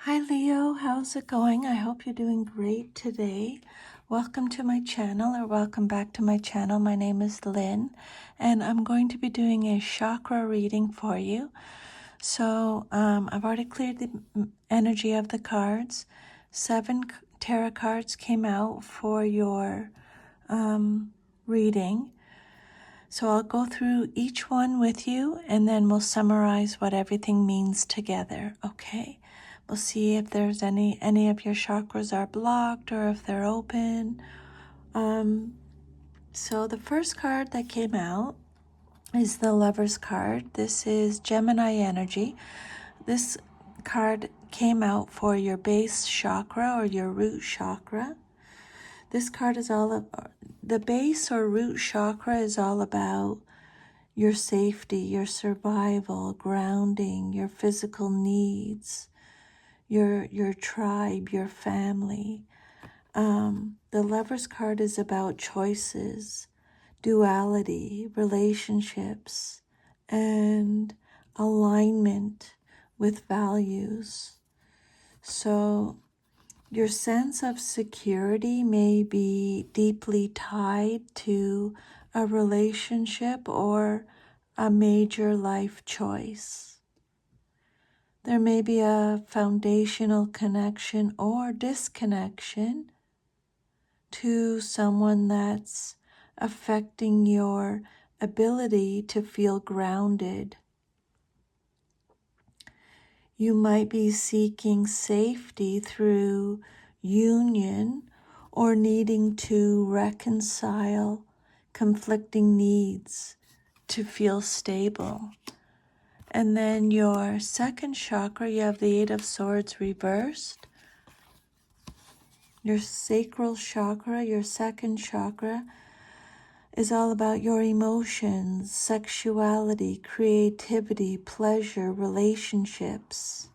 Hi Leo, how's it going? I hope you're doing great today. Welcome to my channel, or welcome back to my channel. My name is Lynn, and I'm going to be doing a chakra reading for you. So I've already cleared the energy of the cards. 7 tarot cards came out for your reading. So I'll go through each one with you, and then we'll summarize what everything means together, okay? We'll see if there's any of your chakras are blocked or if they're open. So the first card that came out is the Lover's card. This is Gemini energy. This card came out for your base chakra or your root chakra. This card is the base or root chakra is all about your safety, your survival, grounding, your physical needs, your tribe, your family. The Lover's card is about choices, duality, relationships, and alignment with values. So your sense of security may be deeply tied to a relationship or a major life choice. There may be a foundational connection or disconnection to someone that's affecting your ability to feel grounded. You might be seeking safety through union or needing to reconcile conflicting needs to feel stable. And then your second chakra, you have the 8 of Swords reversed. Your sacral chakra, your second chakra, is all about your emotions, sexuality, creativity, pleasure, relationships.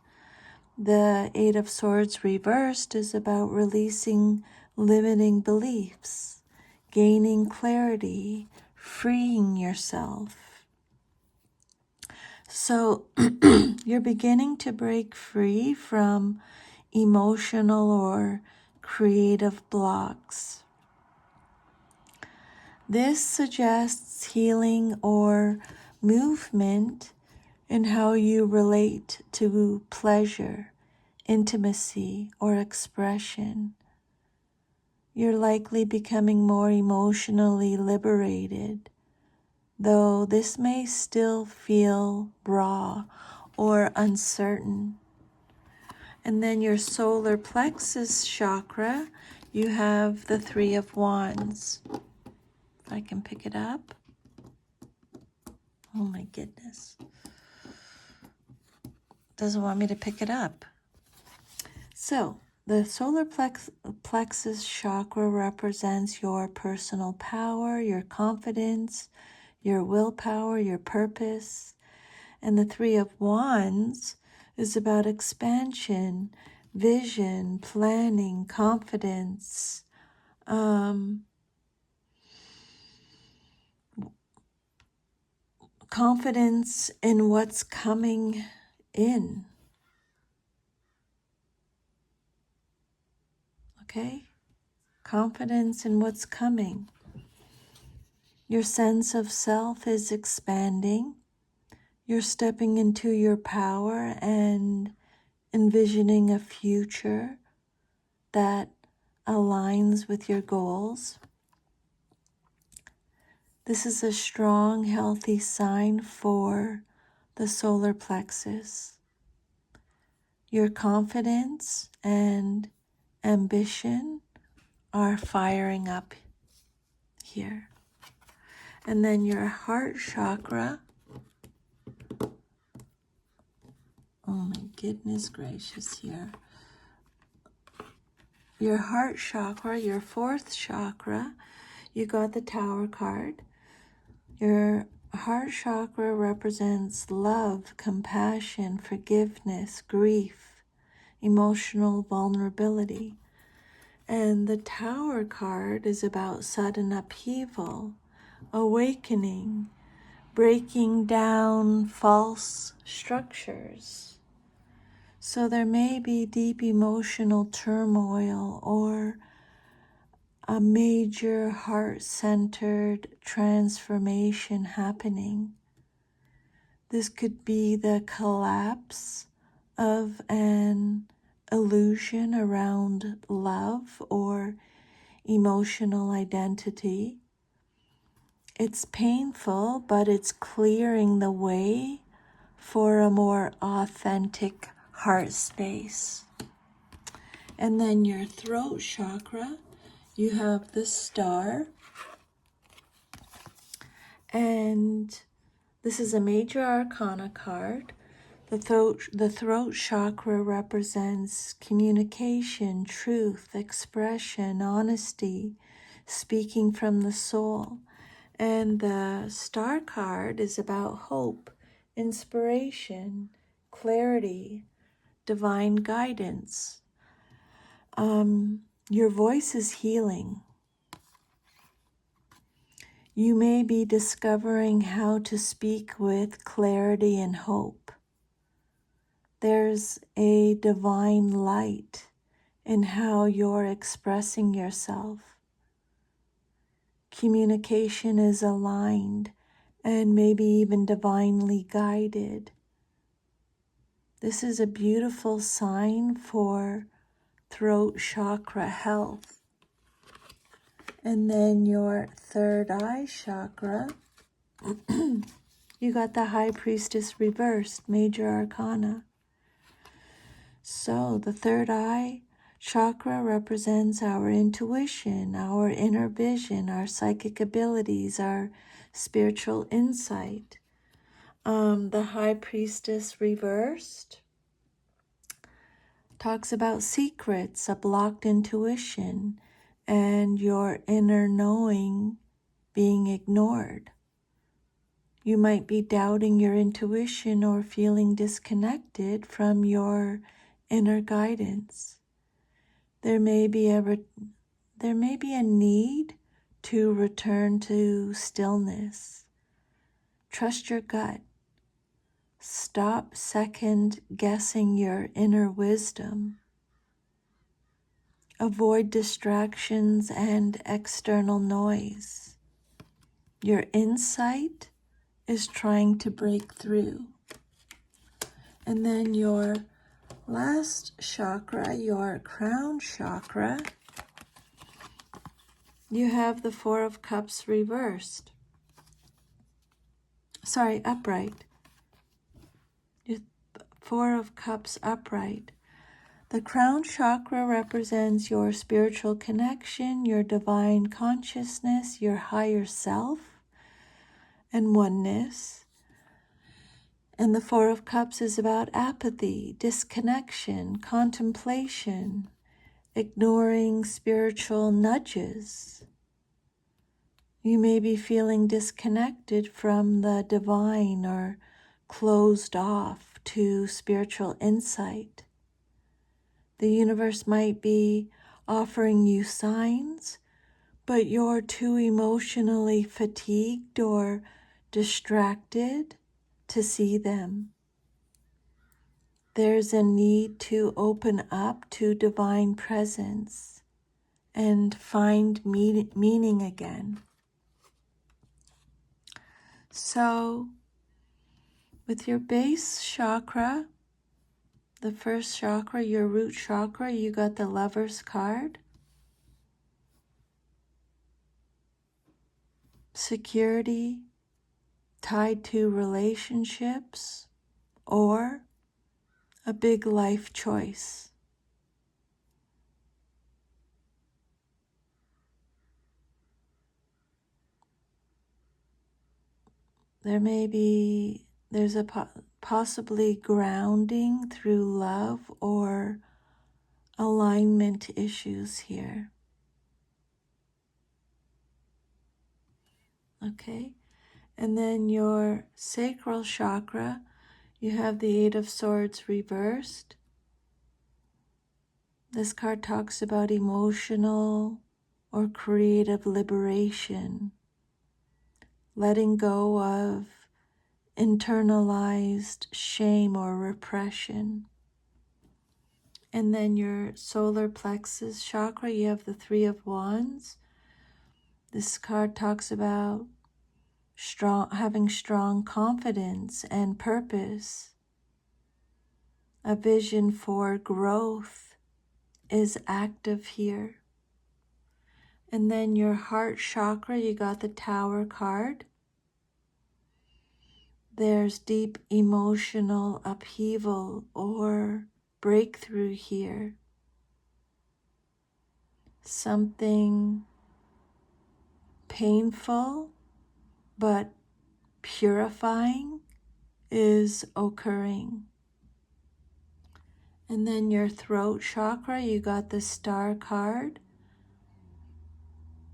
The 8 of Swords reversed is about releasing limiting beliefs, gaining clarity, freeing yourself. So you're beginning to break free from emotional or creative blocks. This suggests healing or movement in how you relate to pleasure, intimacy, or expression. You're likely becoming more emotionally liberated, though this may still feel raw or uncertain. And then your solar plexus chakra, you have the 3 of Wands. If I can pick it up. Oh my goodness. Doesn't want me to pick it up. So the solar plexus chakra represents your personal power, your confidence, your willpower, your purpose. And the 3 of Wands is about expansion, vision, planning, confidence, confidence in what's coming in. Okay? Confidence in what's coming. Your sense of self is expanding. You're stepping into your power and envisioning a future that aligns with your goals. This is a strong, healthy sign for the solar plexus. Your confidence and ambition are firing up here. And then your heart chakra. Oh my goodness gracious here. Your heart chakra, your 4th chakra, you got the Tower card. Your heart chakra represents love, compassion, forgiveness, grief, emotional vulnerability. And the Tower card is about sudden upheaval, awakening, breaking down false structures. So there may be deep emotional turmoil or a major heart-centered transformation happening. This could be the collapse of an illusion around love or emotional identity. It's painful, but it's clearing the way for a more authentic heart space. And then your throat chakra, you have the star, and this is a major arcana card. The throat chakra represents communication, truth, expression, honesty, speaking from the soul. And the star card is about hope, inspiration, clarity, divine guidance. Your voice is healing. You may be discovering how to speak with clarity and hope. There's a divine light in how you're expressing yourself. Communication is aligned and maybe even divinely guided. This is a beautiful sign for throat chakra health. And then your third eye chakra, you got the High Priestess reversed, major arcana. So the third eye chakra represents our intuition, our inner vision, our psychic abilities, our spiritual insight. The High Priestess reversed talks about secrets, a blocked intuition, and your inner knowing being ignored. You might be doubting your intuition or feeling disconnected from your inner guidance. There may be a need to return to stillness. Trust your gut. Stop second guessing your inner wisdom. Avoid distractions and external noise. Your insight is trying to break through. And then your last chakra, your crown chakra, you have the Four of Cups reversed. Upright. Four of Cups upright. The crown chakra represents your spiritual connection, your divine consciousness, your higher self, and oneness. And the Four of Cups is about apathy, disconnection, contemplation, ignoring spiritual nudges. You may be feeling disconnected from the divine or closed off to spiritual insight. The universe might be offering you signs, but you're too emotionally fatigued or distracted to see them. There's a need to open up to divine presence and find meaning again. So, with your base chakra, the first chakra, your root chakra, you got the Lover's card. Security tied to relationships or a big life choice. There's a possibly grounding through love or alignment issues here. Okay, and then your sacral chakra, you have the Eight of Swords reversed. This card talks about emotional or creative liberation, letting go of internalized shame or repression. And then your solar plexus chakra, you have the Three of Wands. This card talks about having strong confidence and purpose. A vision for growth is active here. And then your heart chakra, you got the Tower card. There's deep emotional upheaval or breakthrough here. Something painful but purifying is occurring. And then your throat chakra, you got the Star card.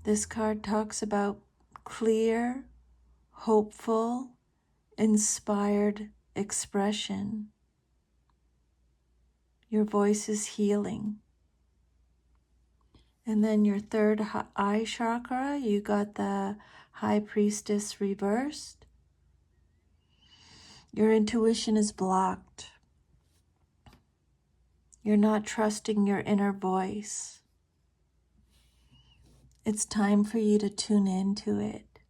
This card talks about clear, hopeful, inspired expression. Your voice is healing. And then your third eye chakra, you got the High Priestess reversed. Your intuition is blocked. You're not trusting your inner voice. It's time for you to tune into it.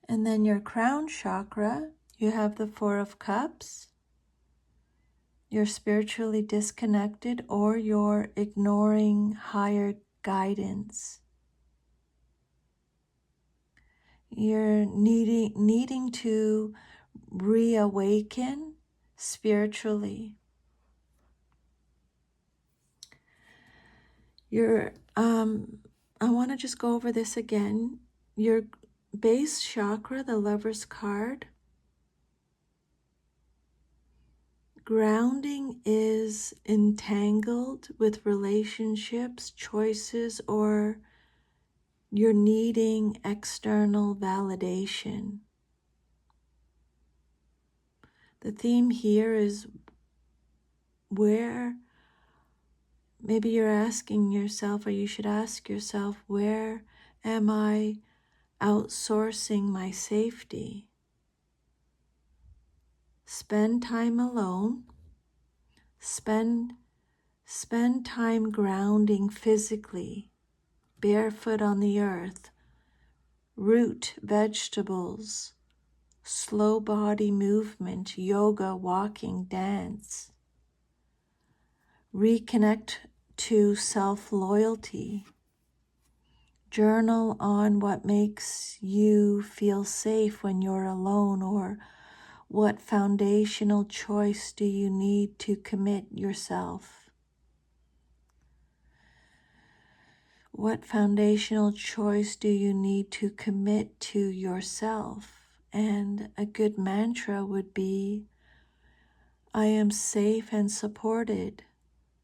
And then your crown chakra, you have the Four of Cups. You're spiritually disconnected or you're ignoring higher guidance. You're needing to reawaken spiritually. I want to just go over this again. Your base chakra, the Lover's card, grounding is entangled with relationships, choices, or you're needing external validation. The theme here is where, maybe you're asking yourself, or you should ask yourself, where am I outsourcing my safety? Spend time alone. Spend time grounding physically, barefoot on the earth, root vegetables, slow body movement, yoga, walking, dance. Reconnect to self-loyalty. Journal on what makes you feel safe when you're alone, or what foundational choice do you need to commit yourself? What foundational choice do you need to commit to yourself? And a good mantra would be, I am safe and supported.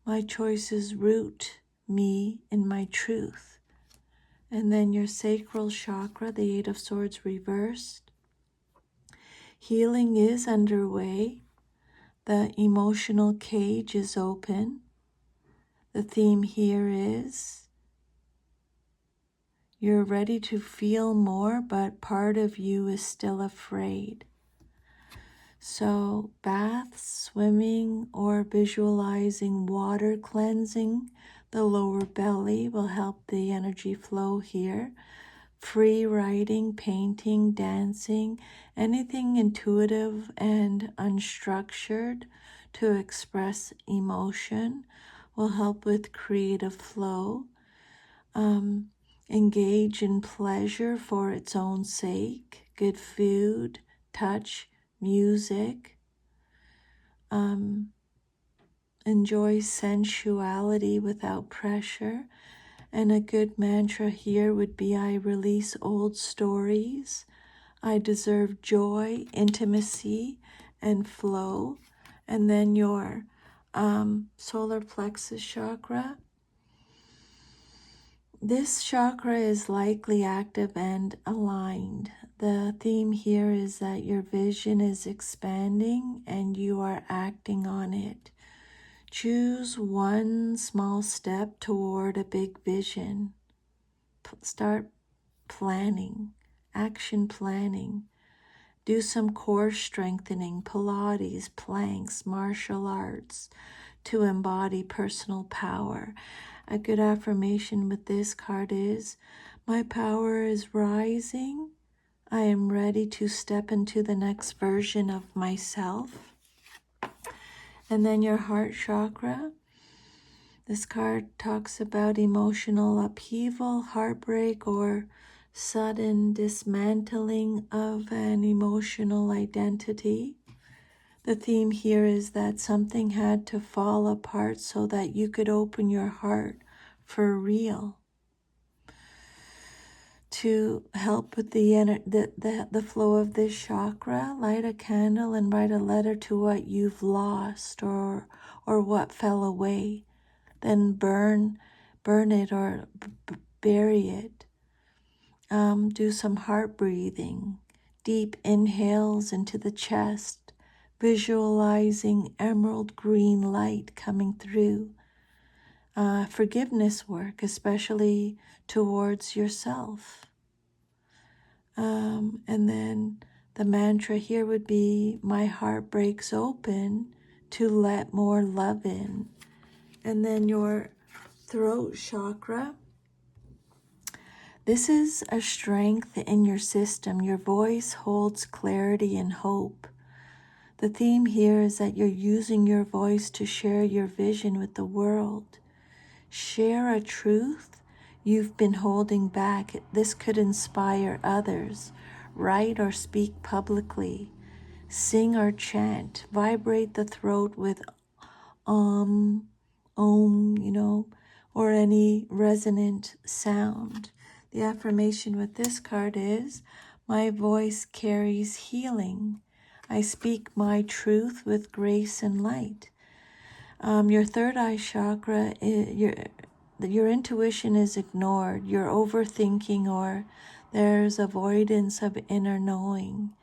My choices root me in my truth. And then your sacral chakra, the Eight of Swords reversed. Healing is underway. The emotional cage is open. The theme here is you're ready to feel more, but part of you is still afraid. So baths, swimming, or visualizing water cleansing the lower belly will help the energy flow here. Free writing, painting, dancing, anything intuitive and unstructured to express emotion will help with creative flow. Engage in pleasure for its own sake, good food, touch, music. Enjoy sensuality without pressure. And a good mantra here would be, I release old stories. I deserve joy, intimacy, and flow. And then your solar plexus chakra. This chakra is likely active and aligned. The theme here is that your vision is expanding and you are acting on it. Choose one small step toward a big vision. Start planning, action planning. Do some core strengthening, Pilates, planks, martial arts. to embody personal power. A good affirmation with this card is, my power is rising. I am ready to step into the next version of myself. And then your heart chakra. This card talks about emotional upheaval, heartbreak, or sudden dismantling of an emotional identity. The theme here is that something had to fall apart so that you could open your heart for real. To help with the flow of this chakra, light a candle and write a letter to what you've lost or what fell away. Then burn it or bury it. Do some heart breathing, deep inhales into the chest, visualizing emerald green light coming through. Forgiveness work, especially towards yourself. And then the mantra here would be, my heart breaks open to let more love in. And then your throat chakra. This is a strength in your system. Your voice holds clarity and hope. The theme here is that you're using your voice to share your vision with the world. Share a truth you've been holding back. This could inspire others. Write or speak publicly. Sing or chant. Vibrate the throat with om, or any resonant sound. The affirmation with this card is, my voice carries healing. I speak my truth with grace and light. Your third eye chakra, your intuition is ignored. You're overthinking, or there's avoidance of inner knowing.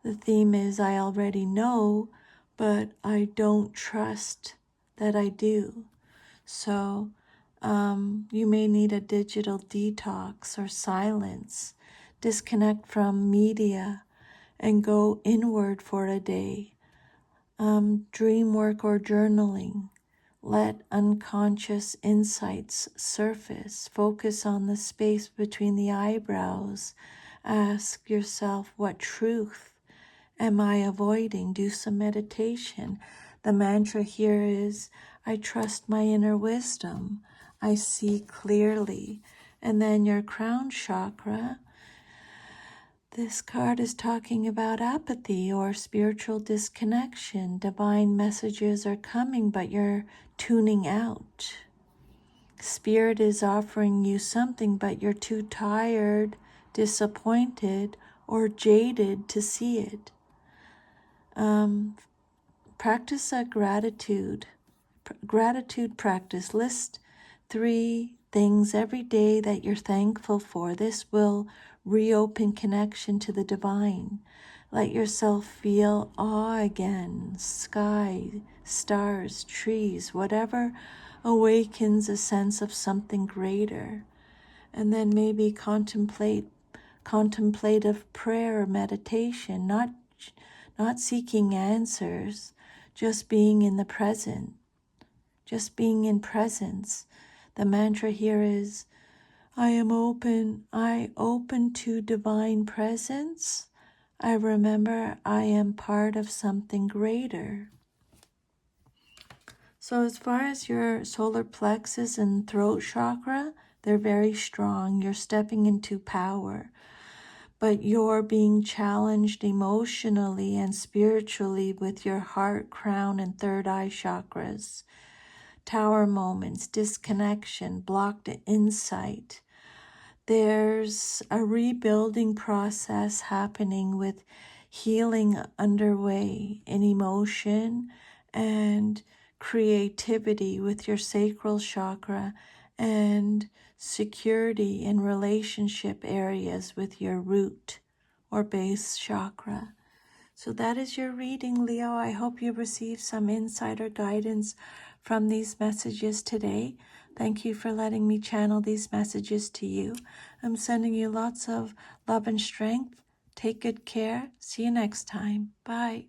The theme is, I already know, but I don't trust that I do. So you may need a digital detox or silence. Disconnect from media and go inward for a day. Dream work or journaling. Let unconscious insights surface. Focus on the space between the eyebrows. Ask yourself, what truth am I avoiding? Do some meditation. The mantra here is, I trust my inner wisdom. I see clearly. And then your crown chakra. This card is talking about apathy or spiritual disconnection. Divine messages are coming, but you're tuning out. Spirit is offering you something, but you're too tired, disappointed, or jaded to see it. Practice a gratitude practice. List 3 things every day that you're thankful for. This will reopen connection to the divine. Let yourself feel awe again. Sky, stars, trees, whatever awakens a sense of something greater. And then maybe contemplative prayer or meditation, not seeking answers, just being in the present. Just being in presence. The mantra here is, I open to divine presence. I remember I am part of something greater. So as far as your solar plexus and throat chakra, they're very strong. You're stepping into power. But you're being challenged emotionally and spiritually with your heart, crown, and third eye chakras. Tower moments, disconnection, blocked insight. There's a rebuilding process happening with healing underway in emotion and creativity with your sacral chakra, and security in relationship areas with your root or base chakra. So that is your reading, Leo. I hope you received some insight or guidance from these messages today. Thank you for letting me channel these messages to you. I'm sending you lots of love and strength. Take good care. See you next time. Bye.